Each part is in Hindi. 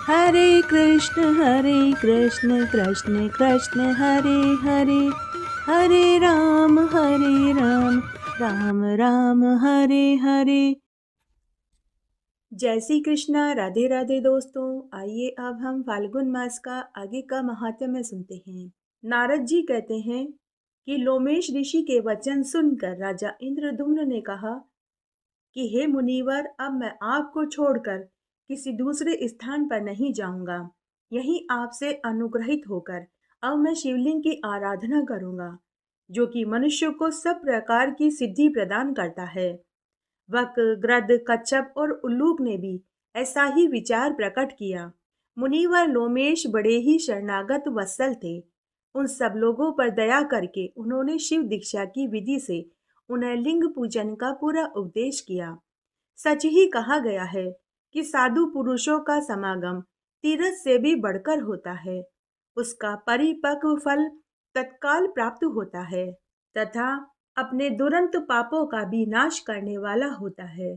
हरे कृष्ण कृष्ण कृष्ण हरे हरे, हरे राम राम राम हरे हरे। जय श्री कृष्णा। राधे राधे दोस्तों। आइए अब हम फाल्गुन मास का आगे का महात्म्य सुनते हैं। नारद जी कहते हैं कि लोमेश ऋषि के वचन सुनकर राजा इंद्रद्युम्न ने कहा कि हे मुनिवर, अब मैं आपको छोड़कर किसी दूसरे स्थान पर नहीं जाऊंगा। यहीं आपसे अनुग्रहित होकर अब मैं शिवलिंग की आराधना करूंगा, जो कि मनुष्य को सब प्रकार की सिद्धि प्रदान करता है। वक, गृध, कच्छप और उल्लूक ने भी ऐसा ही विचार प्रकट किया। मुनिवर लोमेश बड़े ही शरणागत वत्सल थे। उन सब लोगों पर दया करके उन्होंने शिव दीक्षा की विधि से उन्हें लिंग पूजन का पूरा उपदेश किया। सच ही कहा गया है कि साधु पुरुषों का समागम तीरथ से भी बढ़कर होता है। उसका परिपक्व फल तत्काल प्राप्त होता है तथा अपने दुरंत पापों का भी नाश करने वाला होता है।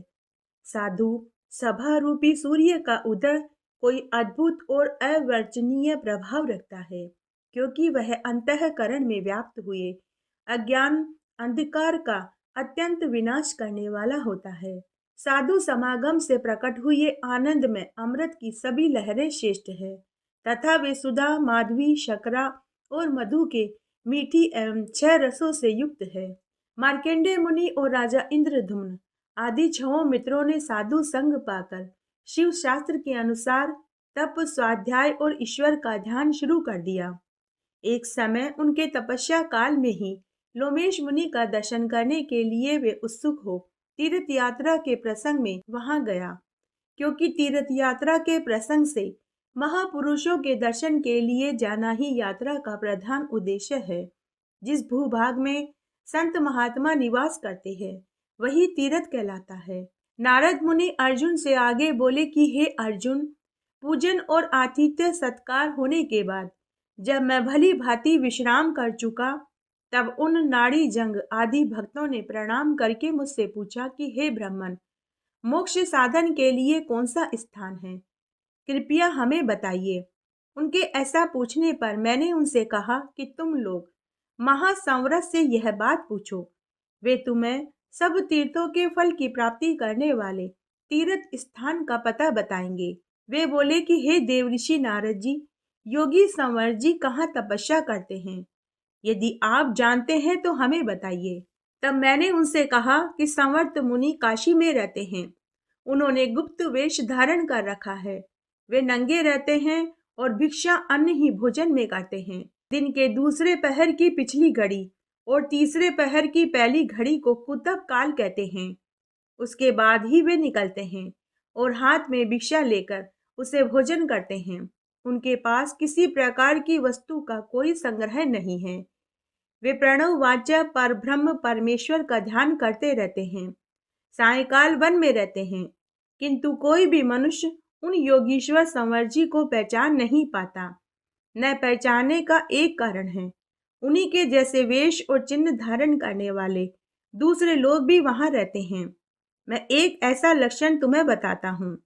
साधु सभा रूपी सूर्य का उदय कोई अद्भुत और अवर्चनीय प्रभाव रखता है, क्योंकि वह अंतःकरण में व्याप्त हुए अज्ञान अंधकार का अत्यंत विनाश करने वाला होता है। साधु समागम से प्रकट हुए आनंद में अमृत की सभी लहरें श्रेष्ठ है तथा वे सुधा, माधवी, शकरा और मधु के मीठी एवं 6 रसों से युक्त है। मार्कंडेय मुनि और राजा इंद्रद्युम्न आदि 6 मित्रों ने साधु संग पाकर शिव शास्त्र के अनुसार तप, स्वाध्याय और ईश्वर का ध्यान शुरू कर दिया। एक समय उनके तपस्या काल में ही लोमेश मुनि का दर्शन करने के लिए वे उत्सुक हो तीर्थ यात्रा के प्रसंग में वहां गया, क्योंकि तीर्थ यात्रा के प्रसंग से महापुरुषों के दर्शन के लिए जाना ही यात्रा का प्रधान उद्देश्य है। जिस भूभाग में संत महात्मा निवास करते हैं वही तीर्थ कहलाता है। नारद मुनि अर्जुन से आगे बोले कि हे अर्जुन, पूजन और आतिथ्य सत्कार होने के बाद जब मैं भली भांति विश्राम कर चुका, तब उन नाड़ी जंग आदि भक्तों ने प्रणाम करके मुझसे पूछा कि हे ब्राह्मण, मोक्ष साधन के लिए कौन सा स्थान है, कृपया हमें बताइए। उनके ऐसा पूछने पर मैंने उनसे कहा कि तुम लोग महासंवरत से यह बात पूछो, वे तुम्हें सब तीर्थों के फल की प्राप्ति करने वाले तीर्थ स्थान का पता बताएंगे। वे बोले कि हे देवऋषि नारद जी, योगी संवर जी कहाँ तपस्या करते हैं? यदि आप जानते हैं तो हमें बताइए। तब मैंने उनसे कहा कि संवर्त मुनि काशी में रहते हैं। उन्होंने गुप्त वेश धारण कर रखा है। वे नंगे रहते हैं और भिक्षा अन्न ही भोजन में करते हैं। दिन के दूसरे पहर की पिछली घड़ी और तीसरे पहर की पहली घड़ी को कुतब काल कहते हैं। उसके बाद ही वे निकलते हैं और हाथ में भिक्षा लेकर उसे भोजन करते हैं। उनके पास किसी प्रकार की वस्तु का कोई संग्रह नहीं है। वे प्रणव वाच्य पर ब्रह्म परमेश्वर का ध्यान करते रहते हैं। सायकाल वन में रहते हैं, किंतु कोई भी मनुष्य उन योगीश्वर संवर जी को पहचान नहीं पाता। न पहचानने का एक कारण है, उन्हीं के जैसे वेश और चिन्ह धारण करने वाले दूसरे लोग भी वहां रहते हैं। मैं एक ऐसा लक्षण तुम्हें बताता हूँ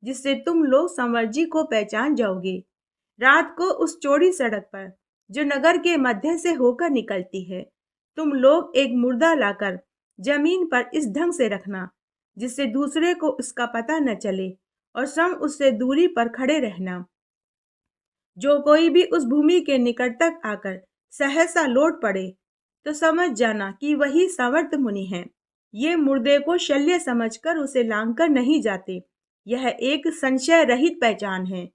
जिससे तुम लोग संवर जी को पहचान जाओगे। रात को उस चौड़ी सड़क पर जो नगर के मध्य से होकर निकलती है, तुम लोग एक मुर्दा लाकर जमीन पर इस ढंग से रखना जिससे दूसरे को उसका पता न चले और स्वयं उससे दूरी पर खड़े रहना। जो कोई भी उस भूमि के निकट तक आकर सहसा लौट पड़े तो समझ जाना कि वही संवर्त मुनि है। ये मुर्दे को शल्य समझकर उसे लांघकर नहीं जाते। यह एक संशय रहित पहचान है।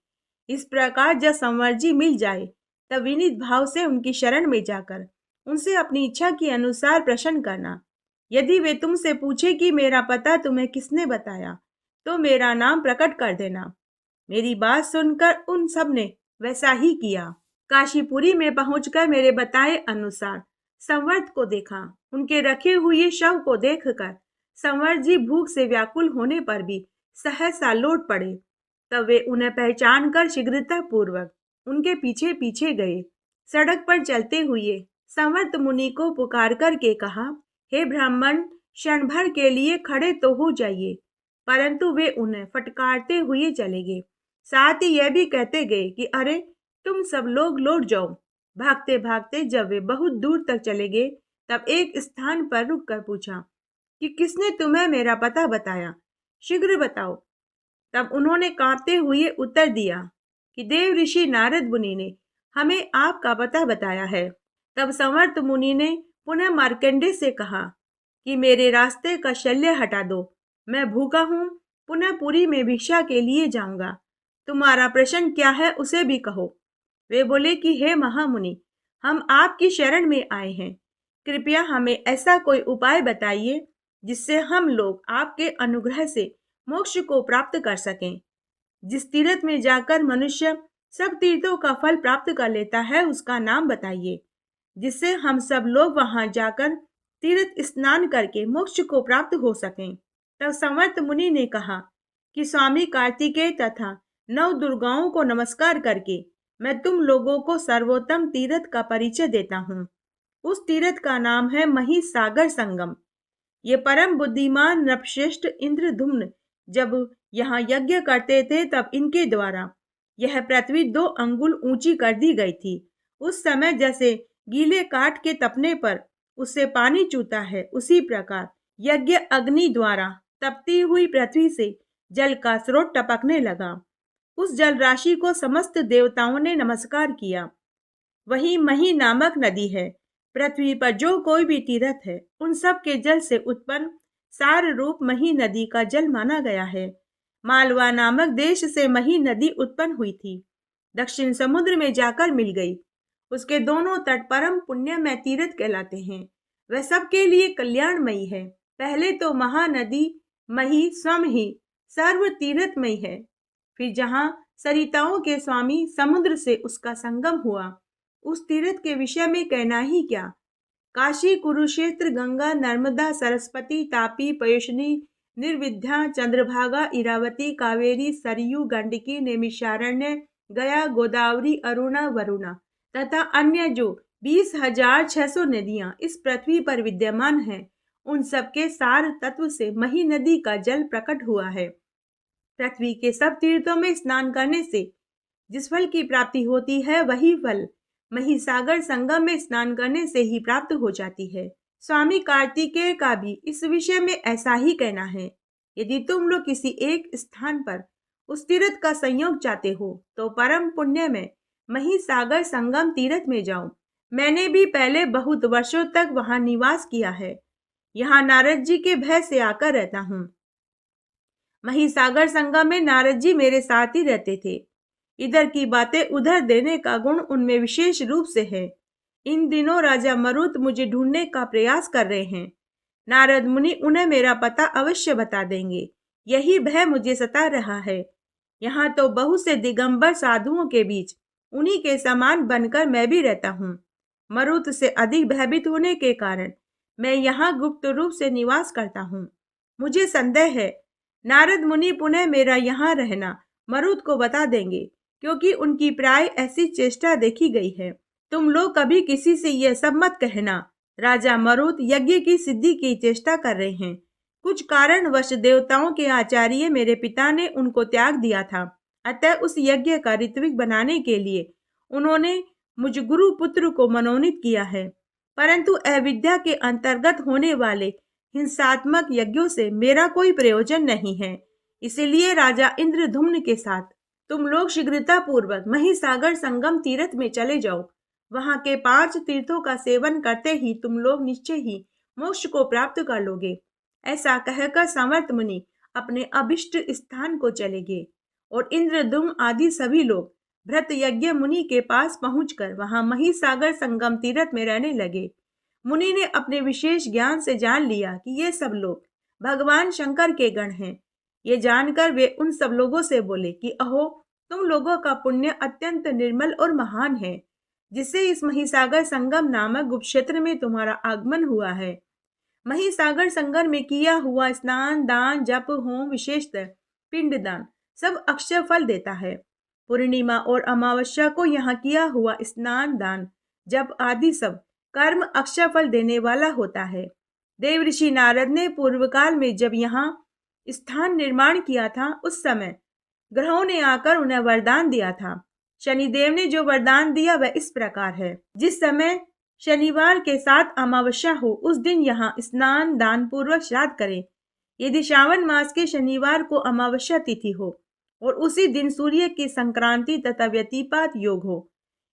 इस प्रकार जब संवर जी मिल जाए तब विनीत भाव से उनकी शरण में जाकर उनसे अपनी इच्छा के अनुसार प्रश्न करना। यदि वे तुमसे पूछे कि मेरा पता तुम्हें किसने बताया, तो मेरा नाम प्रकट कर देना। मेरी बात सुनकर उन सब ने वैसा ही किया। काशीपुरी में पहुंचकर मेरे बताए अनुसार संवर्त को देखा। उनके रखे हुए शव को देखकर संवर्त जी भूख से व्याकुल होने पर भी सहसा लौट पड़े। तब वे उन्हें पहचान कर शीघ्रता पूर्वक उनके पीछे पीछे गए। सड़क पर चलते हुए संवर्त मुनि को पुकार करके कहा, हे ब्राह्मण, क्षण भर के लिए खड़े तो हो जाइए। परंतु वे उन्हें फटकारते हुए चले गए। साथ ही यह भी कहते गए कि अरे तुम सब लोग लौट जाओ। भागते भागते जब वे बहुत दूर तक चले गए, तब एक स्थान पर रुककर पूछा कि किसने तुम्हें मेरा पता बताया, शीघ्र बताओ। तब उन्होंने कांपते हुए उत्तर दिया कि देव ऋषि नारद मुनि ने हमें आपका पता बताया है। तब समर्थ मुनि ने पुनः मार्कंडे से कहा कि मेरे रास्ते का शल्य हटा दो, मैं भूखा हूँ, पुनः पुरी में भिक्षा के लिए जाऊंगा। तुम्हारा प्रश्न क्या है उसे भी कहो। वे बोले कि हे महामुनि, हम आपकी शरण में आए हैं, कृपया हमें ऐसा कोई उपाय बताइए जिससे हम लोग आपके अनुग्रह से मोक्ष को प्राप्त कर सकें। जिस तीर्थ में जाकर मनुष्य सब तीर्थों का फल प्राप्त कर लेता है, उसका नाम बताइए, जिससे हम सब लोग वहां जाकर तीर्थ स्नान करके मोक्ष को प्राप्त हो सकें। तब समर्थ मुनि ने कहा कि स्वामी कार्तिकेय तथा नव दुर्गाओं को नमस्कार करके मैं तुम लोगों को सर्वोत्तम तीर्थ का परिचय देता हूँ। उस तीर्थ का नाम है महिसागर संगम। ये परम बुद्धिमान नृपश्रेष्ठ इंद्रधुम्न जब यहाँ यज्ञ करते थे, तब इनके द्वारा यह पृथ्वी 2 अंगुल ऊंची कर दी गई थी। उस समय जैसे गीले काठ के तपने पर उससे पानी चूता है, उसी प्रकार यज्ञ अग्नि द्वारा तपती हुई पृथ्वी से जल का स्रोत टपकने लगा। उस जल राशि को समस्त देवताओं ने नमस्कार किया। वही मही नामक नदी है। पृथ्वी पर जो कोई भी तीर्थ है, उन सब के जल से उत्पन्न सार रूप मही नदी का जल माना गया है। मालवा नामक देश से मही नदी उत्पन्न हुई थी, दक्षिण समुद्र में जाकर मिल गई। उसके दोनों तट परम पुण्यमय तीर्थ कहलाते हैं। वह सबके लिए कल्याणमयी है। पहले तो महानदी मही स्वयं ही सर्व तीर्थमयी है। फिर जहाँ सरिताओं के स्वामी समुद्र से उसका संगम हुआ, उस तीर्थ के विषय में कहना ही क्या। काशी, कुरुक्षेत्र, गंगा, नर्मदा, सरस्वती, तापी, पयोष्णी, निर्विद्या, चंद्रभागा, इरावती, कावेरी, सरयू, गंडकी, नैमिषारण्य, गया, गोदावरी, अरुणा, वरुणा तथा अन्य जो 20,600 नदियां इस पृथ्वी पर विद्यमान हैं, उन सबके सार तत्व से मही नदी का जल प्रकट हुआ है। पृथ्वी के सब तीर्थों में स्नान करने से जिस फल की प्राप्ति होती है, वही फल महिसागर संगम में स्नान करने से ही प्राप्त हो जाती है। स्वामी कार्तिकेय का भी इस विषय में ऐसा ही कहना है। यदि तुम लोग किसी एक स्थान पर उस तीर्थ का संयोग चाहते हो, तो परम पुण्य में महिसागर संगम तीर्थ में जाओ। मैंने भी पहले बहुत वर्षों तक वहां निवास किया है। यहाँ नारद जी के भय से आकर रहता हूँ। महिसागर संगम में नारद जी मेरे साथ ही रहते थे। इधर की बातें उधर देने का गुण उनमें विशेष रूप से है। इन दिनों राजा मरुत मुझे ढूंढने का प्रयास कर रहे हैं। नारद मुनि उन्हें मेरा पता अवश्य बता देंगे। यही भय मुझे सता रहा है। यहाँ तो बहुत से दिगंबर साधुओं के बीच उन्हीं के समान बनकर मैं भी रहता हूँ। मरुत से अधिक भयभीत होने के कारण मैं यहाँ गुप्त रूप से निवास करता हूँ। मुझे संदेह है नारद मुनि पुनः मेरा यहाँ रहना मरुत को बता देंगे, क्योंकि उनकी प्राय ऐसी चेष्टा देखी गई है। तुम लोग कभी किसी से यह सब मत कहना। राजा मरुत यज्ञ की सिद्धि की चेष्टा कर रहे हैं। कुछ कारणवश देवताओं के आचार्य मेरे पिता ने उनको त्याग दिया था। अतः उस यज्ञ का ऋत्विक बनाने के लिए उन्होंने मुझ गुरु पुत्र को मनोनीत किया है। परंतु अविद्या के अंतर्गत होने वाले हिंसात्मक यज्ञों से मेरा कोई प्रयोजन नहीं है। इसलिए राजा इंद्रधुम्न के साथ तुम लोग शीघ्रता पूर्वक महिसागर संगम तीर्थ में चले जाओ। वहां के 5 तीर्थों का सेवन करते ही तुम लोग निश्चय ही मोक्ष को प्राप्त कर लोगे। ऐसा कहकर समर्थ मुनि अपने अभिष्ट स्थान को चले गए और इंद्रदुम्न आदि सभी लोग भृत यज्ञ मुनि के पास पहुंचकर वहां महिसागर संगम तीर्थ में रहने लगे। मुनि ने अपने विशेष ज्ञान से जान लिया कि ये सब लोग भगवान शंकर के गण हैं। ये जानकर वे उन सब लोगों से बोले कि अहो, तुम लोगों का पुण्य अत्यंत निर्मल और महान है, जिससे इस महिसागर संगम नामक गुप्त क्षेत्र में तुम्हारा आगमन हुआ है। महिसागर संगम में किया हुआ स्नान, दान, जप, होम, विशेषतः पिंडदान सब अक्षय फल देता है। पूर्णिमा और अमावस्या को यहाँ किया हुआ स्नान, दान, जप आदि सब कर्म अक्षय फल देने वाला होता है। देव ऋषि नारद ने पूर्व काल में जब यहाँ स्थान निर्माण किया था, उस समय ग्रहों ने आकर उन्हें वरदान दिया था। शनिदेव ने जो वरदान दिया वह इस प्रकार है। जिस समय शनिवार के साथ अमावस्या हो उस दिन यहाँ स्नान दान पूर्वक श्राद्ध करें। यदि श्रावण मास के शनिवार को अमावस्या तिथि हो और उसी दिन सूर्य की संक्रांति तथा व्यतिपात योग हो,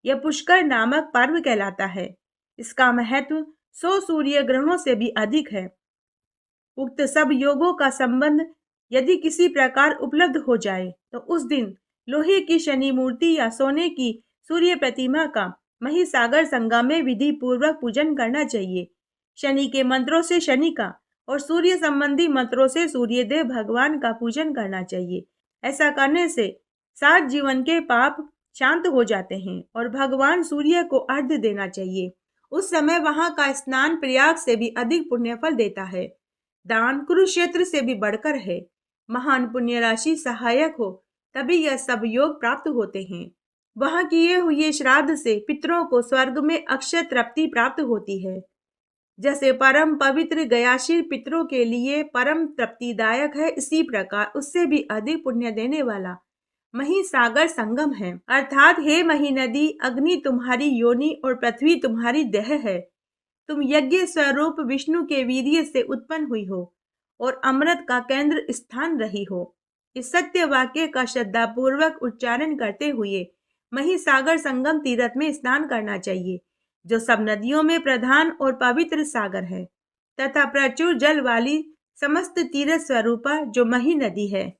यह पुष्कर नामक पर्व कहलाता है। इसका महत्व 100 सूर्य ग्रहणों से भी अधिक है। उक्त सब योगों का संबंध यदि किसी प्रकार उपलब्ध हो जाए तो उस दिन लोहे की शनि मूर्ति या सोने की सूर्य प्रतिमा का महिसागर संगम में विधि पूर्वक पूजन करना चाहिए। शनि के मंत्रों से शनि का और सूर्य संबंधी मंत्रों से सूर्यदेव भगवान का पूजन करना चाहिए। ऐसा करने से 7 जीवन के पाप शांत हो जाते हैं और भगवान सूर्य को अर्घ्य देना चाहिए। उस समय वहां का स्नान प्रयाग से भी अधिक पुण्यफल देता है। दान कुरुक्षेत्र से भी बढ़कर है। महान पुण्य राशि सहायक हो तभी यह सब योग प्राप्त होते हैं। वहां किए हुए श्राद्ध से पितरों को स्वर्ग में अक्षय तृप्ति प्राप्त होती है। जैसे परम पवित्र गयाशील पितरों के लिए परम तृप्तिदायक है, इसी प्रकार उससे भी अधिक पुण्य देने वाला महिसागर संगम है। अर्थात हे मही नदी, अग्नि तुम्हारी योनि और पृथ्वी तुम्हारी देह है। तुम यज्ञ स्वरूप विष्णु के वीर्य से उत्पन्न हुई हो और अमृत का केंद्र स्थान रही हो। इस सत्य वाक्य का श्रद्धा पूर्वक उच्चारण करते हुए महिसागर संगम तीर्थ में स्नान करना चाहिए, जो सब नदियों में प्रधान और पवित्र सागर है तथा प्रचुर जल वाली समस्त तीर्थ स्वरूपा जो मही नदी है।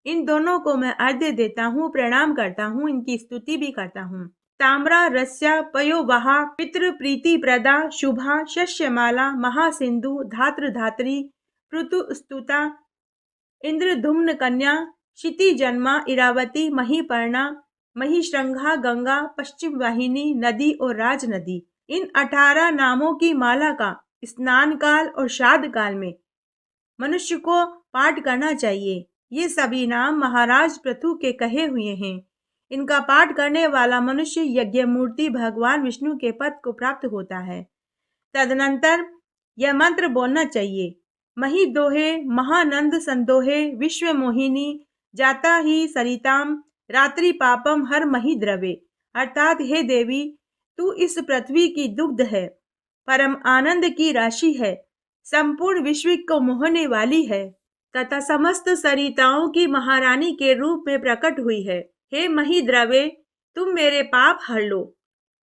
इन दोनों को मैं अर्घ्य देता हूँ, प्रणाम करता हूँ, इनकी स्तुति भी करता हूँ। ताम्रा रस्या पयोवहा पितृ प्रीति प्रदा शुभा शस्यमाला महासिंधु धात्र धात्री पृथु स्तुता इंद्रधुम्न कन्या क्षिति जन्मा इरावती महीपर्णा महिश्रृंगा गंगा पश्चिम वाहिनी नदी और राज नदी। इन 18 नामों की माला का स्नान काल और श्राद्ध काल में मनुष्य को पाठ करना चाहिए। ये सभी नाम महाराज पृथु के कहे हुए हैं। इनका पाठ करने वाला मनुष्य यज्ञ मूर्ति भगवान विष्णु के पद को प्राप्त होता है। तदनंतर यह मंत्र बोलना चाहिए। मही दोहे महानंद संदोहे विश्व मोहिनी जाता ही सरिताम रात्रि पापम हर मही द्रवे। अर्थात हे देवी, तू इस पृथ्वी की दुग्ध है, परम आनंद की राशि है, संपूर्ण विश्व को मोहने वाली है तथा समस्त सरिताओं की महारानी के रूप में प्रकट हुई है। हे मही द्रवे, तुम मेरे पाप हर लो।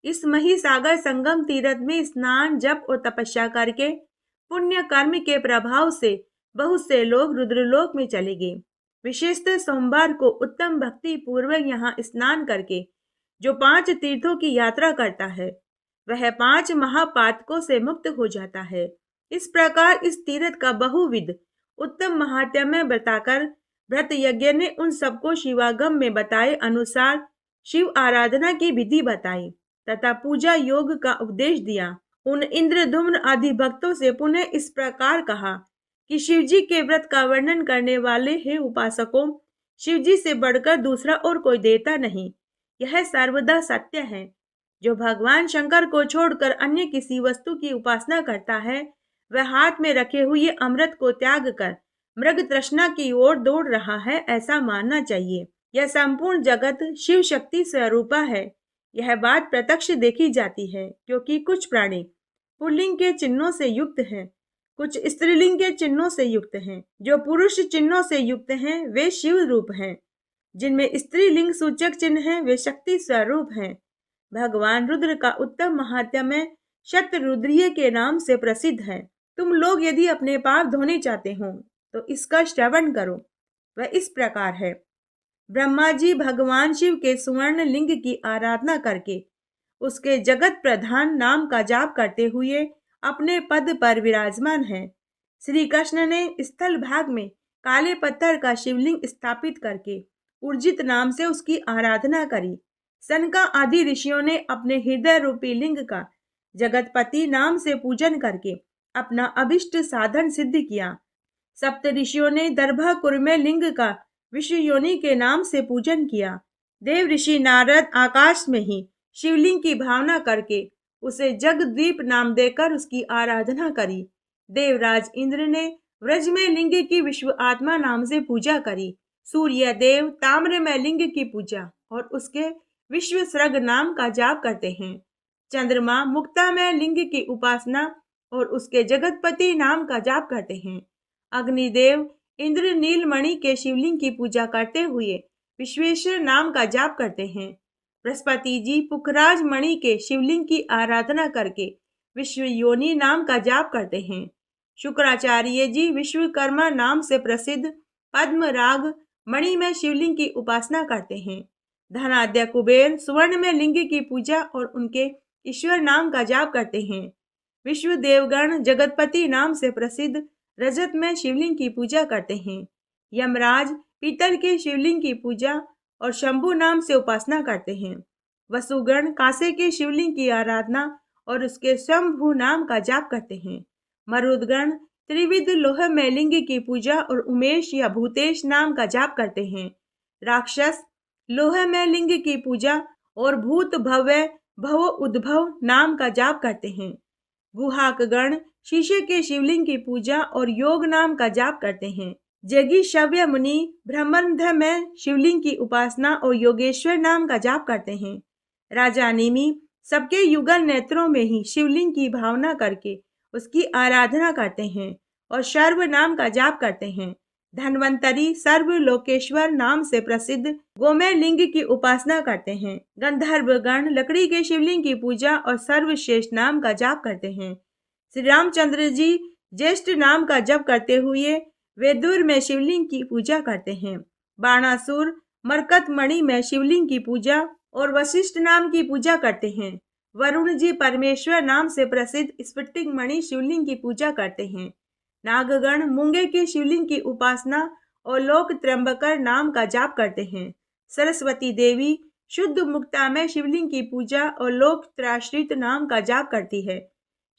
इस महिसागर संगम तीर्थ में स्नान जप और तपस्या करके पुण्य कर्म के प्रभाव से बहुत से लोग रुद्रलोक में चले गए। विशेषतः सोमवार को उत्तम भक्ति पूर्वक यहाँ स्नान करके जो 5 तीर्थों की यात्रा करता है वह 5 महापातकों से मुक्त हो जाता है। इस प्रकार इस तीर्थ का बहुविध उत्तम महात्म्य बताकर व्रत यज्ञ ने उन सबको शिवागम में बताए अनुसार शिव आराधना की विधि बताई तथा पूजा योग का उपदेश दिया। उन इंद्रधुम्न आदि भक्तों से पुनः इस प्रकार कहा कि शिवजी के व्रत का वर्णन करने वाले हे उपासकों, शिवजी से बढ़कर दूसरा और कोई देवता नहीं। यह सर्वदा सत्य है। जो भगवान शंकर को छोड़कर अन्य किसी वस्तु की उपासना करता है वह हाथ में रखे हुए अमृत को त्याग कर मृग तृष्णा की ओर दौड़ रहा है, ऐसा मानना चाहिए। यह संपूर्ण जगत शिव शक्ति स्वरूपा है। यह बात प्रत्यक्ष देखी जाती है, क्योंकि कुछ प्राणी पुल्लिंग के चिन्हों से युक्त हैं, कुछ स्त्रीलिंग के चिन्हों से युक्त हैं। जो पुरुष चिन्हों से युक्त हैं वे शिव रूप हैं, जिनमें स्त्रीलिंग सूचक चिन्ह हैं वे शक्ति स्वरूप हैं। भगवान रुद्र का उत्तम महात्म्य शतरुद्रीय के नाम से प्रसिद्ध है। तुम लोग यदि अपने पाप धोने चाहते हो तो इसका श्रवण करो। वह इस प्रकार है। ब्रह्मा जी भगवान शिव के सुवर्ण लिंग की आराधना करके उसके जगत प्रधान नाम का जाप करते हुए अपने पद पर विराजमान है। श्री कृष्ण ने स्थल भाग में काले पत्थर का शिवलिंग स्थापित करके उर्जित नाम से उसकी आराधना करी। सनका आदि ऋषियों ने अपने हृदय रूपी लिंग का जगतपति नाम से पूजन करके अपना अभिष्ट साधन सिद्ध किया। सप्त ऋषियों ने दर्भा कुर्मे लिंग का विश्व योनि के नाम से पूजन किया। देव ऋषि नारद आकाश में ही शिवलिंग की भावना करके उसे जगद्वीप नाम देकर उसकी आराधना करी। देवराज इंद्र ने व्रज में लिंग की विश्व आत्मा नाम से पूजा करी। सूर्य देव ताम्र में लिंग की पूजा और उसके विश्व सर्ग नाम का जाप करते हैं। चंद्रमा मुक्ता में लिंग की उपासना और उसके जगतपति नाम का जाप करते हैं। अग्निदेव इंद्र नीलमणि के शिवलिंग की पूजा करते हुए विश्वेश्वर नाम का जाप करते हैं। बृहस्पति जी पुखराज मणि के शिवलिंग की आराधना करके विश्व योनि नाम का जाप करते हैं। शुक्राचार्य जी विश्वकर्मा नाम से प्रसिद्ध पद्मराग मणि में शिवलिंग की उपासना करते हैं। धनाढ्य कुबेर सुवर्ण में लिंग की पूजा और उनके ईश्वर नाम का जाप करते हैं। विश्व देवगण जगतपति नाम से प्रसिद्ध रजत में शिवलिंग की पूजा करते हैं। यमराज पीतल के शिवलिंग की पूजा और शंभु नाम से उपासना करते हैं। वसुगण कांसे के शिवलिंग की आराधना और उसके शंभु नाम का जाप करते हैं। मरुदगण त्रिविध लोह में लिंग की पूजा और उमेश या भूतेश नाम का जाप करते हैं। राक्षस लोह में लिंग की पूजा और भूत भव्य भव उद्भव नाम का जाप करते हैं। गुहाक गण शीशे के शिवलिंग की पूजा और योग नाम का जाप करते हैं। जगी शव्य मुनि ब्रह्मंध में शिवलिंग की उपासना और योगेश्वर नाम का जाप करते हैं। राजा निमि सबके युगल नेत्रों में ही शिवलिंग की भावना करके उसकी आराधना करते हैं और सर्व नाम का जाप करते हैं। धन्वंतरी सर्व लोकेश्वर नाम से प्रसिद्ध गोमय लिंग की उपासना करते हैं। गंधर्व गण लकड़ी के शिवलिंग की पूजा और सर्वश्रेष्ठ नाम का जाप करते हैं। श्री रामचंद्र जी ज्येष्ठ नाम का जप करते हुए वेदुर में शिवलिंग की पूजा करते हैं। बाणासुर मरकत मणि में शिवलिंग की पूजा और वशिष्ठ नाम की पूजा करते हैं। वरुण जी परमेश्वर नाम से प्रसिद्ध स्फटिक मणि शिवलिंग की पूजा करते हैं। नागगण मूंगे के शिवलिंग की उपासना और लोक त्र्यंबकर नाम का जाप करते हैं। सरस्वती देवी शुद्ध मुक्ता में शिवलिंग की पूजा और लोक त्राश्रित नाम का जाप करती है।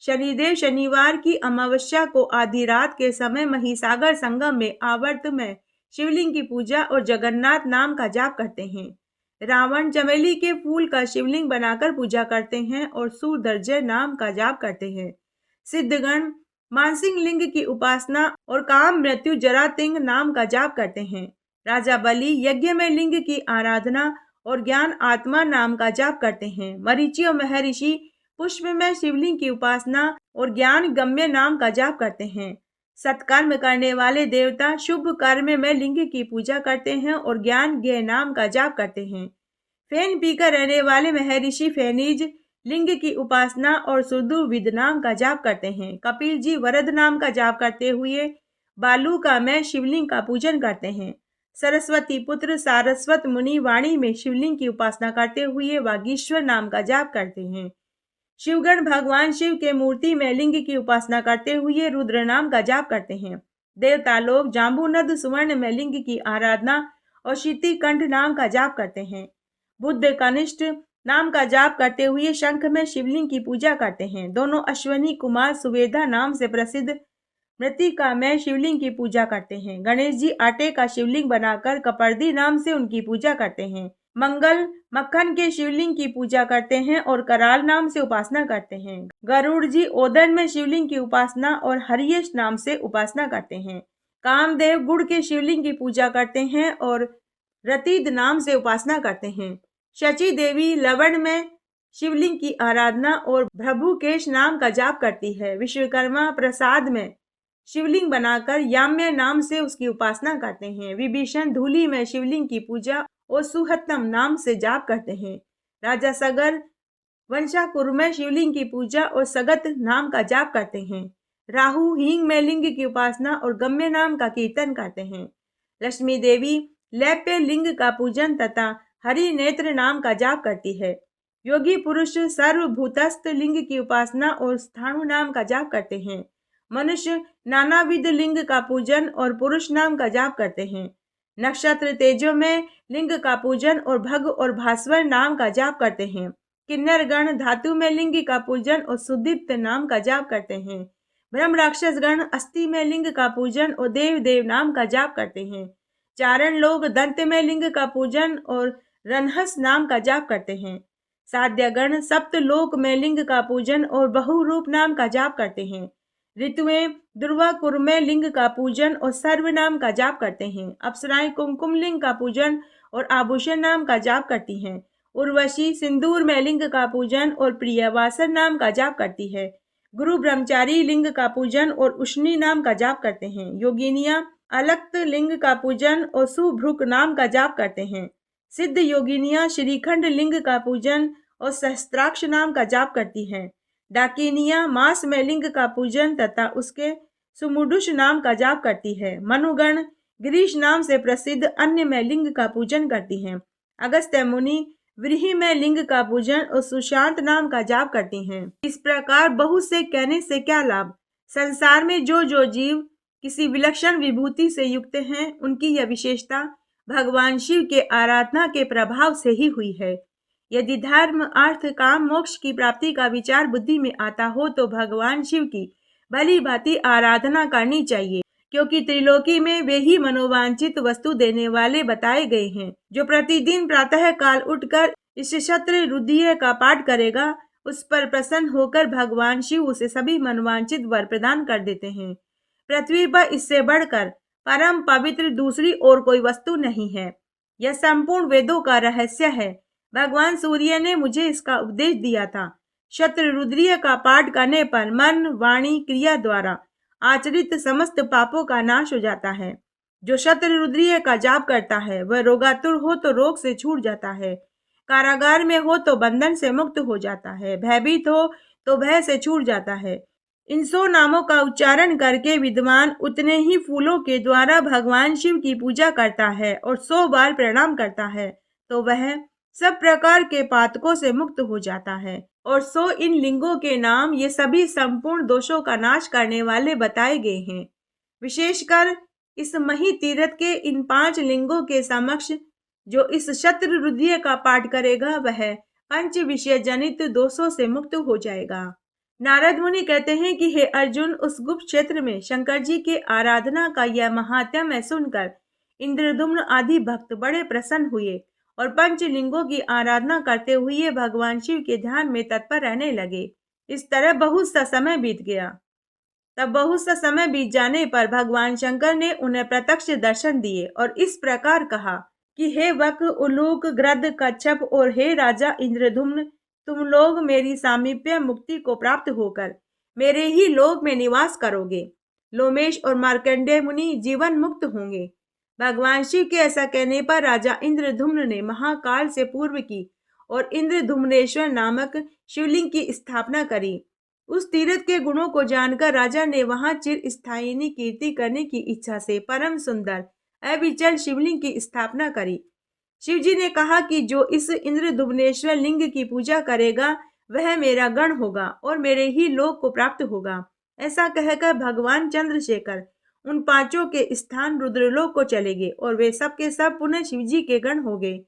शनिदेव शनिवार की अमावस्या को आधी रात के समय महिसागर संगम में आवर्त में शिवलिंग की पूजा और जगन्नाथ नाम का जाप करते हैं। रावण चमेली के फूल का शिवलिंग बनाकर पूजा करते हैं और सूरदर्जय नाम का जाप करते हैं। सिद्धगण मानसिंह लिंग की उपासना और काम मृत्यु जरातिंग नाम का जाप करते हैं। राजा बलि यज्ञ में लिंग की आराधना और ज्ञान आत्मा नाम का जाप करते हैं। मरीचि और महर्षि पुष्प में शिवलिंग की उपासना और ज्ञान गम्य नाम का जाप करते हैं। सत्कर्म करने वाले देवता शुभ कर्म में लिंग की पूजा करते हैं और ज्ञान ज्ञ नाम का जाप करते हैं। फेन पीकर रहने वाले महर्षि फेनिज लिंग की उपासना और सुदुविद नाम का जाप करते हैं। कपिल जी वरद नाम का जाप करते हुए बालूका में शिवलिंग का पूजन करते हैं। सरस्वती पुत्र सारस्वत मुनि वाणी में शिवलिंग की उपासना करते हुए वागीश्वर नाम का जाप करते हैं। शिवगण भगवान शिव के मूर्ति में लिंग की उपासना करते हुए रुद्र नाम का जाप करते हैं। देवता लोग जाम्बूनद सुवर्ण में लिंग की आराधना और शीति कंठ नाम का जाप करते हैं। बुद्ध कनिष्ठ नाम का जाप करते हुए शंख में शिवलिंग की पूजा करते हैं। दोनों अश्वनी कुमार सुवेधा नाम से प्रसिद्ध मृतिका में शिवलिंग की पूजा करते हैं। गणेश जी आटे का शिवलिंग बनाकर कपर्दी नाम से उनकी पूजा करते हैं। मंगल मक्खन के शिवलिंग की पूजा करते हैं और कराल नाम से उपासना करते हैं। गरुड़ जी ओदन में शिवलिंग की उपासना और हरियश नाम से उपासना करते हैं। कामदेव गुड़ के शिवलिंग की पूजा करते हैं और रतीद नाम से उपासना करते हैं। शची देवी लवण में शिवलिंग की आराधना और भ्रभुकेश नाम का जाप करती है। विश्वकर्मा प्रसाद में शिवलिंग बनाकर याम्य नाम से उसकी उपासना करते हैं। विभीषण धूली में शिवलिंग की पूजा और सुहत्तम नाम से जाप करते हैं। राजा सगर वंशाकुर में शिवलिंग की पूजा और सगत नाम का जाप करते हैं। राहु हींग में लिंग की उपासना और गम्य नाम का कीर्तन करते हैं। लक्ष्मी देवी लैप्य लिंग का पूजन तथा हरि नेत्र नाम का जाप करती है। योगी पुरुष सर्वभूतस्थ लिंग की उपासना और स्थाणु नाम का जाप करते हैं। मनुष्य नानाविध लिंग का पूजन और पुरुष नाम का जाप करते हैं। नक्षत्र तेजो में लिंग का पूजन और भग और भास्वर नाम का जाप करते हैं। किन्नर गण धातु में लिंग का पूजन और सुदीप्त नाम का जाप करते हैं। ब्रह्म राक्षस गण अस्थि में लिंग का पूजन और देव देव नाम का जाप करते हैं। चारण लोग दंत में लिंग का पूजन और रनहस नाम का जाप करते हैं। साध्य गण सप्त लोक में लिंग का पूजन और बहुरूप नाम का जाप करते हैं। ऋतुएं दुर्वा कुर्मे लिंग का पूजन और सर्वनाम का जाप करते हैं। अप्सराएं कुमकुम लिंग का पूजन और आभूषण नाम का जाप करती हैं। उर्वशी सिंदूर में लिंग का पूजन और प्रियवासन नाम का जाप करती है। गुरु ब्रह्मचारी लिंग का पूजन और उष्णी नाम का जाप करते हैं। योगिनियां अलक्त लिंग का पूजन और सुभ्रुक नाम का जाप करते हैं। सिद्ध योगिनियां श्रीखंड लिंग का पूजन और सहस्त्राक्ष नाम का जाप करती हैं। डाकिनियां मास में लिंग का पूजन तथा उसके सुमुडुष नाम का जाप करती है। मनुगण गिरीश नाम से प्रसिद्ध अन्य में लिंग का पूजन करती हैं। अगस्त्य मुनि व्रीहि में लिंग का पूजन और सुशांत नाम का जाप करती हैं। इस प्रकार बहुत से कहने से क्या लाभ। संसार में जो जीव किसी विलक्षण विभूति से युक्त हैं, उनकी यह विशेषता भगवान शिव के आराधना के प्रभाव से ही हुई है। यदि धर्म अर्थ काम मोक्ष की प्राप्ति का विचार बुद्धि में आता हो तो भगवान शिव की भली भांति आराधना करनी चाहिए, क्योंकि त्रिलोकी में वे ही मनोवांछित वस्तु देने वाले बताए गए हैं। जो प्रतिदिन प्रातः काल उठकर इस शस्त्र रुद्रीय का पाठ करेगा, उस पर प्रसन्न होकर भगवान शिव उसे सभी मनोवांछित वर प्रदान कर देते हैं। पृथ्वी पर इससे बढ़कर परम पवित्र दूसरी और कोई वस्तु नहीं है। यह संपूर्ण वेदों का रहस्य है। भगवान सूर्य ने मुझे इसका उपदेश दिया था। शस्त्र रुद्रीय का पाठ करने पर मन वाणी क्रिया द्वारा आचरित समस्त पापों का नाश हो जाता है। जो शस्त्र रुद्रीय का जाप करता है वह रोगातुर हो तो रोग से छूट जाता है, कारागार में हो तो बंधन से मुक्त हो जाता है, भयभीत हो तो भय से छूट जाता है। इन 100 नामों का उच्चारण करके विद्वान उतने ही फूलों के द्वारा भगवान शिव की पूजा करता है और 100 बार प्रणाम करता है तो वह सब प्रकार के पातकों से मुक्त हो जाता है। और 100 इन लिंगों के नाम ये सभी संपूर्ण दोषों का नाश करने वाले बताए गए हैं। विशेषकर इस मही तीर्थ के इन 5 लिंगों के समक्ष जो इस शस्त्र रुद्रीय का पाठ करेगा वह पंच विषय जनित दोषों से मुक्त हो जाएगा। नारद मुनि कहते हैं कि हे अर्जुन, उस गुप्त क्षेत्र में शंकर जी के आराधना का यह महात्म्य सुनकर इंद्रदुम्न आदि भक्त बड़े प्रसन्न हुए और पंचलिंगों की आराधना करते हुए भगवान शिव के ध्यान में तत्पर रहने लगे। इस तरह बहुत सा समय बीत गया। तब बहुत सा समय बीत जाने पर भगवान शंकर ने उन्हें प्रत्यक्ष दर्शन दिए और इस प्रकार कहा कि हे वक, उलूक, गृध्र, कच्छप और हे राजा इंद्रदुम्न, तुम लोग मेरी सामीप्य मुक्ति को प्राप्त होकर मेरे ही लोक में निवास करोगे। लोमेश और मार्कंडेय मुनि जीवन मुक्त होंगे। भगवान शिव के ऐसा कहने पर राजा इंद्रदुम्न ने महाकाल से पूर्व की और इंद्रदुम्नेश्वर नामक शिवलिंग की स्थापना करी। उस तीर्थ के गुणों को जानकर राजा ने वहां चिर स्थायिनी कीर्ति करने की इच्छा से परम सुंदर अविचल शिवलिंग की स्थापना करी। शिवजी ने कहा कि जो इस इंद्रदुम्नेश्वर लिंग की पूजा करेगा वह मेरा गण होगा और मेरे ही लोक को प्राप्त होगा। ऐसा कहकर भगवान चंद्रशेखर उन 5 के स्थान रुद्रलोक को चले गए और वे सब के सब पुनः शिवजी के गण हो गए।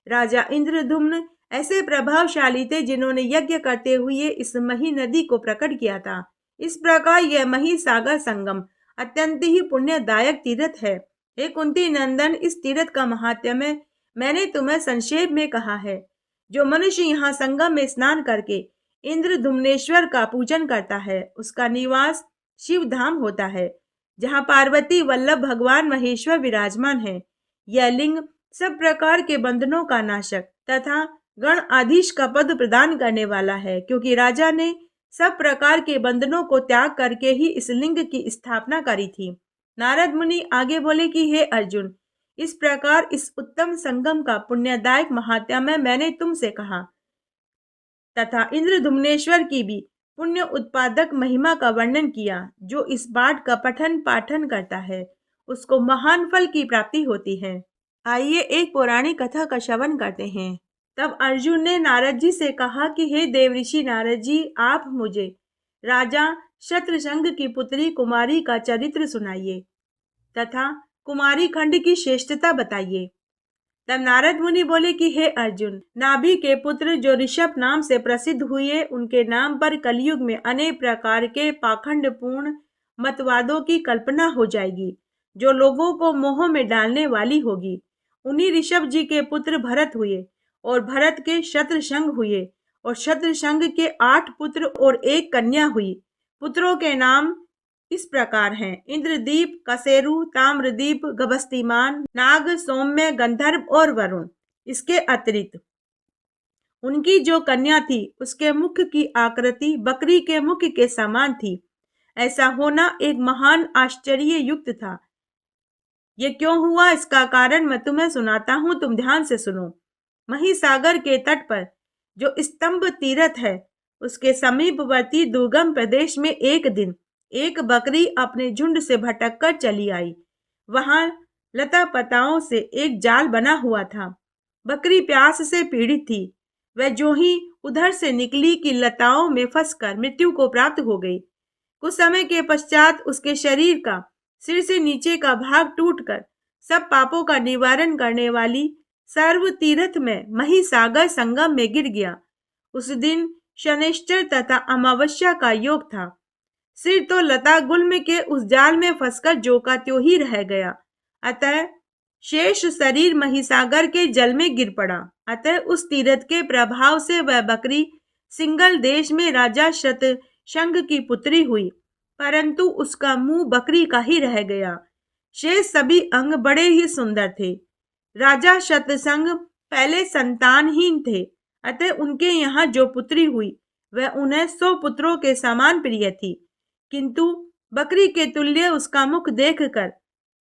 राजा इंद्रदुम्न ऐसे प्रभावशाली थे जिन्होंने यज्ञ करते हुए इस मही नदी को प्रकट किया था। इस प्रकार यह मही सागर संगम अत्यंत ही पुण्यदायक तीर्थ है। हे कुंती नंदन, इस तीर्थ का महात्म्य मैंने तुम्हें संक्षेप में कहा है। जो मनुष्य यहाँ संगम में स्नान करके इंद्रदुम्नेश्वर का पूजन करता है उसका निवास शिव धाम होता है, जहाँ पार्वती वल्लभ भगवान महेश्वर विराजमान है। यह लिंग सब प्रकार के बंधनों का नाशक तथा गण आधीश का पद प्रदान करने वाला है, क्योंकि राजा ने सब प्रकार के बंधनों को त्याग करके ही इस लिंग की स्थापना करी थी। नारद मुनि आगे बोले कि हे अर्जुन, इस प्रकार इस उत्तम संगम का पुण्यदायक महात्म्य मैंने तुमसे कहा तथा इंद्रदुम्नेश्वर की भी पुण्य उत्पादक महिमा का वर्णन किया। जो इस पाठ का पठन पाठन करता है उसको महान फल की प्राप्ति होती है। आइए एक पौराणिक कथा का श्रवण करते हैं। तब अर्जुन ने नारद जी से कहा कि हे देवऋषि नारद जी, आप मुझे राजा शत्रशंग की पुत्री कुमारी का चरित्र सुनाइए तथा कुमारी खंड की श्रेष्ठता बताइए। तब नारद मुनि बोले कि हे अर्जुन, नाभि के पुत्र जो ऋषभ नाम से प्रसिद्ध हुए, उनके नाम पर कलयुग में अनेक प्रकार के पाखंडपूर्ण मतवादों की कल्पना हो जाएगी, जो लोगों को मोह में डालने वाली होगी। उन्हीं ऋषभ जी के पुत्र भरत हुए और भरत के शत्रशंग हुए और शत्रशंग के 8 पुत्र और 1 कन्या हुई। पुत्रों के नाम इस प्रकार हैं: इंद्रदीप, कसेरु, ताम्रदीप, गभस्तिमान, नाग, सौम्य, गंधर्व और वरुण। इसके अतिरिक्त उनकी जो कन्या थी उसके मुख की आकृति बकरी के मुख के समान थी। ऐसा होना एक महान आश्चर्य युक्त था। ये क्यों हुआ, इसका कारण मैं तुम्हें सुनाता हूं, तुम ध्यान से सुनो। महिसागर के तट पर जो स्तंभ तीर्थ है उसके समीपवर्ती दुर्गम प्रदेश में एक दिन एक बकरी अपने झुंड से भटक कर चली आई। वहां लता पताओं से एक जाल बना हुआ था। बकरी प्यास से पीड़ित थी। वह जो ही उधर से निकली कि लताओं में फंसकर मृत्यु को प्राप्त हो गई। कुछ समय के पश्चात उसके शरीर का सिर से नीचे का भाग टूटकर सब पापों का निवारण करने वाली सर्व तीर्थ में महिसागर संगम में गिर गया। उस दिन शनिश्चर तथा अमावस्या का योग था। सिर तो लता गुल्म के उस जाल में फंसकर जो का त्यों ही रह गया। अतः शेष शरीर महिसागर के जल में गिर पड़ा। अतः उस तीर्थ के प्रभाव से वह बकरी सिंगल देश में राजा शतशंग की पुत्री हुई, परंतु उसका मुंह बकरी का ही रह गया। शेष सभी अंग बड़े ही सुंदर थे। राजा शतशंग पहले संतानहीन थे, अतः उनके यहाँ जो पुत्री हुई वह उन्हें 100 पुत्रों के समान प्रिय थी। किंतु बकरी के तुल्य उसका मुख देखकर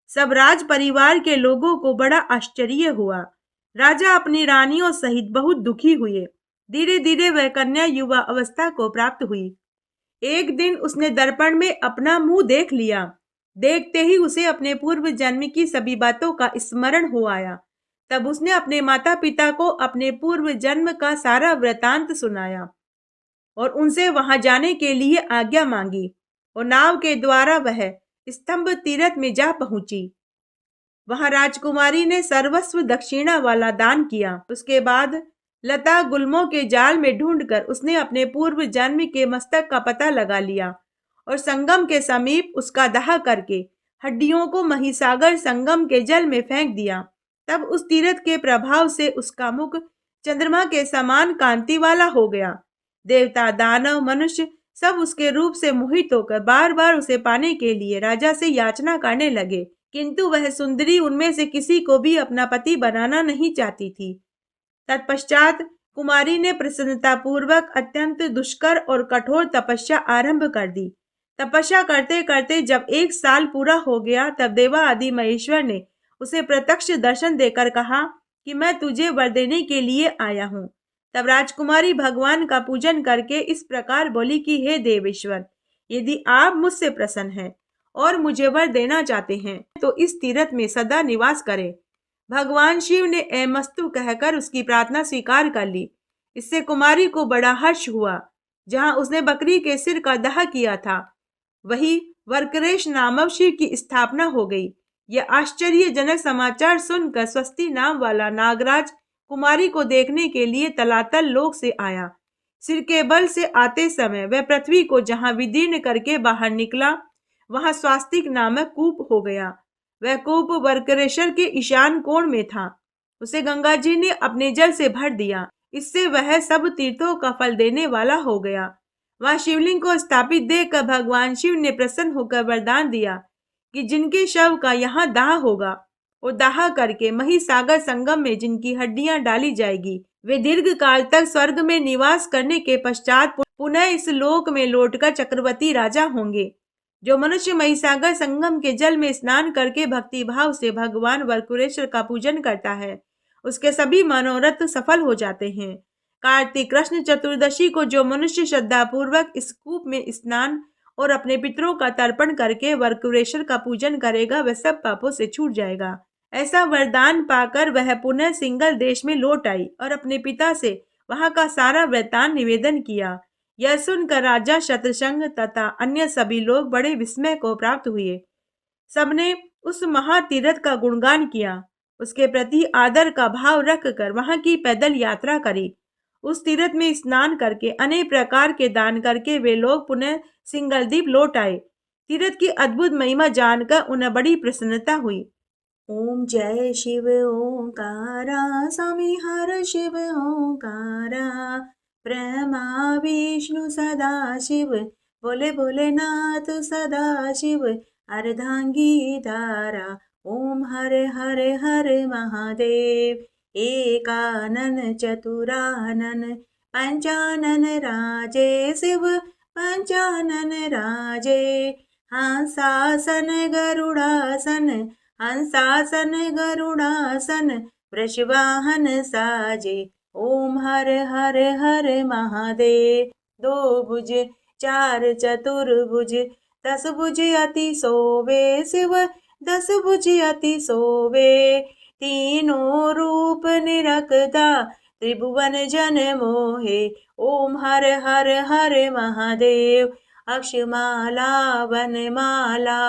सब राज परिवार के लोगों को बड़ा आश्चर्य हुआ। राजा अपनी रानियों सहित बहुत दुखी हुए। धीरे धीरे वह कन्या युवा अवस्था को प्राप्त हुई। एक दिन उसने दर्पण में अपना मुंह देख लिया। देखते ही उसे अपने पूर्व जन्म की सभी बातों का स्मरण हो आया। तब उसने अपने माता पिता को अपने पूर्व जन्म का सारा वृतांत सुनाया और उनसे वहां जाने के लिए आज्ञा मांगी और नाव के द्वारा वह स्तंभ तीर्थ में जा पहुंची। वहां राजकुमारी ने सर्वस्व दक्षिणा वाला दान किया। उसके बाद लता गुल्मों के जाल में ढूंढकर उसने अपने पूर्व जन्म के मस्तक का पता लगा लिया और संगम के समीप उसका दाह करके हड्डियों को महिसागर संगम के जल में फेंक दिया। तब उस तीर्थ के प्रभाव से उसका मुख चंद्रमा के समान कांति वाला हो गया। देवता, दानव, मनुष्य सब उसके रूप से मोहित होकर बार बार उसे पाने के लिए राजा से याचना करने लगे, किंतु वह सुंदरी उनमें से किसी को भी अपना पति बनाना नहीं चाहती थी। तत्पश्चात कुमारी ने प्रसन्नता पूर्वक अत्यंत दुष्कर और कठोर तपस्या आरंभ कर दी। तपस्या करते करते जब 1 साल पूरा हो गया, तब देवा आदि महेश्वर ने उसे प्रत्यक्ष दर्शन देकर कहा कि मैं तुझे वर देने के लिए आया हूँ। तब राजकुमारी भगवान का पूजन करके इस प्रकार बोली कि हे देवेश्वर, यदि आप मुझसे प्रसन्न हैं और मुझे वर देना चाहते हैं तो इस तीर्थ में सदा निवास करें। भगवान शिव ने एमस्तु कहकर उसकी प्रार्थना स्वीकार कर ली। इससे कुमारी को बड़ा हर्ष हुआ। जहां उसने बकरी के सिर का दाह किया था वही वर्करेश नामक शिव की स्थापना हो गई। यह आश्चर्यजनक समाचार सुनकर स्वस्ति नाम वाला नागराज कुमारी को देखने के लिए तलातल लोक से आया। सिर के बल से आते समय वह पृथ्वी को जहां विदीर्ण करके बाहर निकला, वहां स्वास्तिक नामक कूप हो गया। वह कूप वर्करेश्वर के ईशान कोण में था। उसे गंगा जी ने अपने जल से भर दिया। इससे वह सब तीर्थों का फल देने वाला हो गया। वह शिवलिंग को स्थापित देखकर भगवान शिव ने प्रसन्न होकर वरदान दिया कि जिनके शव का यहाँ दाह होगा और दाह करके महिसागर संगम में जिनकी हड्डियां डाली जाएगी, वे दीर्घ काल तक स्वर्ग में निवास करने के पश्चात पुनः इस लोक में लौटकर चक्रवर्ती राजा होंगे। जो मनुष्य महिसागर संगम के जल में स्नान करके भक्ति भाव से भगवान वर्कुरेश्वर का पूजन करता है, उसके सभी मनोरथ सफल हो जाते हैं। कार्तिक कृष्ण चतुर्दशी को जो मनुष्य श्रद्धा पूर्वक इस कूप में स्नान और अपने पितरों का तर्पण करके वर्कुरेश्वर का पूजन करेगा, वह सब पापों से छूट जाएगा। ऐसा वरदान पाकर वह पुनः सिंगल देश में लौट आई और अपने पिता से वहां का सारा वृत्तांत निवेदन किया। यह सुनकर राजा शतशंग तथा अन्य सभी लोग बड़े विस्मय को प्राप्त हुए। सबने उस महातीर्थ का गुणगान किया। उसके प्रति आदर का भाव रखकर वहां की पैदल यात्रा करी। उस तीर्थ में स्नान करके अनेक प्रकार के दान करके वे लोग पुनः सिंगलदीप लौट आए। तीर्थ की अद्भुत महिमा जानकर उन्हें बड़ी प्रसन्नता हुई। ओम जय शिव ओंकारा, स्वामी हर शिव ओंकारा, ब्रह्मा विष्णु सदा शिव, बोले भोलेनाथ सदा शिव अर्धांगी धारा। ओम हरे हरे हरे महादेव। एकानन चतुरानन पंचानन राजे शिव पंचानन राजे। हंसासन गरुड़ासन हंसासन गरुड़ासन वृषवाहन साजे। ओम हर हर हर महादेव। दो भुज चार चतुर्भुज 10 भुज अति सोवे शिव 10 भुज अति सोवे। तीनों रूप निरखता त्रिभुवन जन मोहे। ओम हर हर हर महादेव। अक्षमाला वनमाला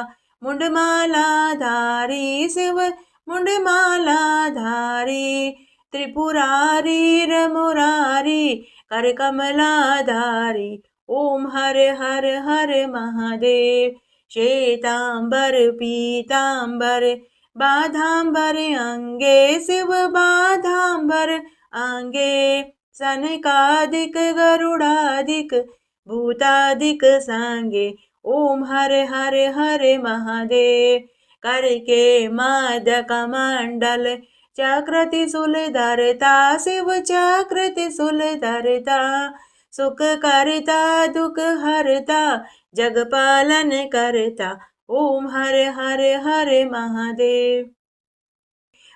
मुंडमाला धारी शिव मुंडमाला धारी। त्रिपुरारी मुरारी कर कमलाधारी। ओम हर हर हर महादेव। श्वेतांबर पीतांबर बाधांबर अंगे शिव बाधांबर अंगे। सनकादिक गरुड़ादिक भूतादिक संगे। ओम हर हर हर महादेव। करके मादक मंडल चक्र त्रिशूल धरता शिव चक्र त्रिशूल धरता। सुख करता दुख हरता जग पालन करता। ओम हर हर हर महादेव।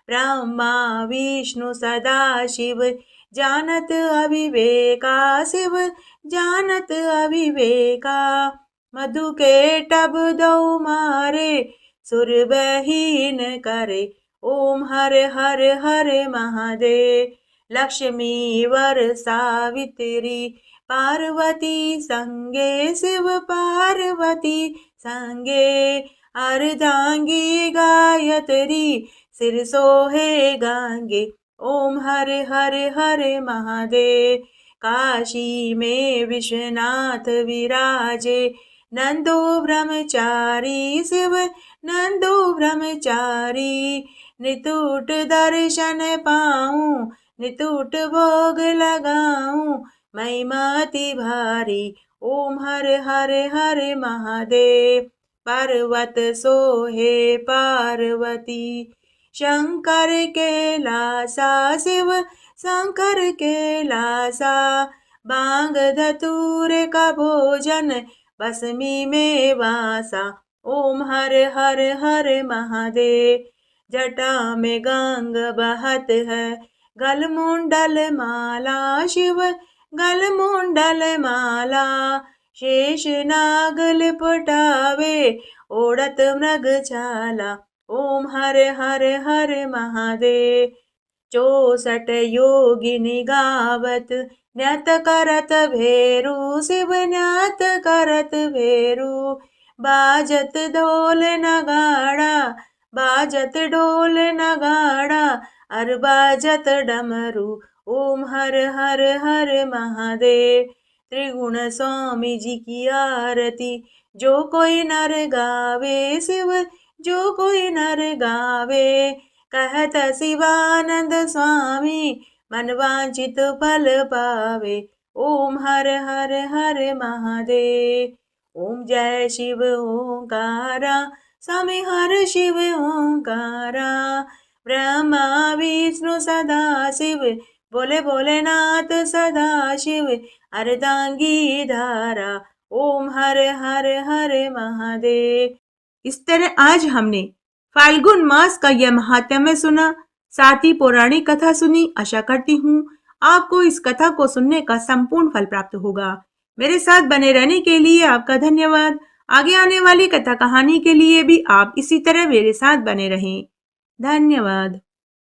ब्रह्मा विष्णु सदा शिव जानत अविवेका शिव जानत अविवेका। मधु के टब दो मारे सुर बहीन करे। ओम हर हर हर महादेव। लक्ष्मी वर सावित्री पार्वती संगे शिव पार्वती संगे। अर्धांगी गायत्री सिर सोहे गांगे। ओम हर हर हर महादेव। काशी में विश्वनाथ विराजे नंदो ब्रह्मचारी शिव नंदो ब्रह्मचारी। नितुट दर्शन पाऊं नितुट भोग लगाऊं महिमाति भारी। ओम हर हर हर महादेव। पर्वत सोहे पार्वती शंकर के लासा शिव शंकर के लासा। बांग धतूर का भोजन भस्मी में वासा। ओम हर हर हर महादेव। जटा में गंग बहत है गल मुंडल माला शिव गल मुंडल माला। शेष नाग लिपटावे ओढ़त मृग छाला। ओम हर हर हर महादेव। 64 योगिनी गावत नृत करत भेरू शिव नृत करत भेरू। बाजत ढोल नगाड़ा बाजत ढोल नगाड़ा अर बाजत डमरू। ओम हर हर हर महादेव। त्रिगुण स्वामी जी की आरती जो कोई नर गावे शिव जो कोई नर गावे। कहत शिवानंद स्वामी मन वांछित फल पावे। ओम हर हर हर महादेव। ओम जय शिव ओंकारा स्वामी हर शिव ओंकारा। ब्रह्मा विष्णु सदा शिव बोले भोलेनाथ सदा शिव अर्धांगी धारा। ओम हर हर हर महादेव। इस तरह आज हमने फाल्गुन मास का यह महात्म्य सुना, साथ ही पौराणिक कथा सुनी। आशा करती हूँ आपको इस कथा को सुनने का संपूर्ण फल प्राप्त होगा। मेरे साथ बने रहने के लिए आपका धन्यवाद। आगे आने वाली कथा कहानी के लिए भी आप इसी तरह मेरे साथ बने रहें। धन्यवाद।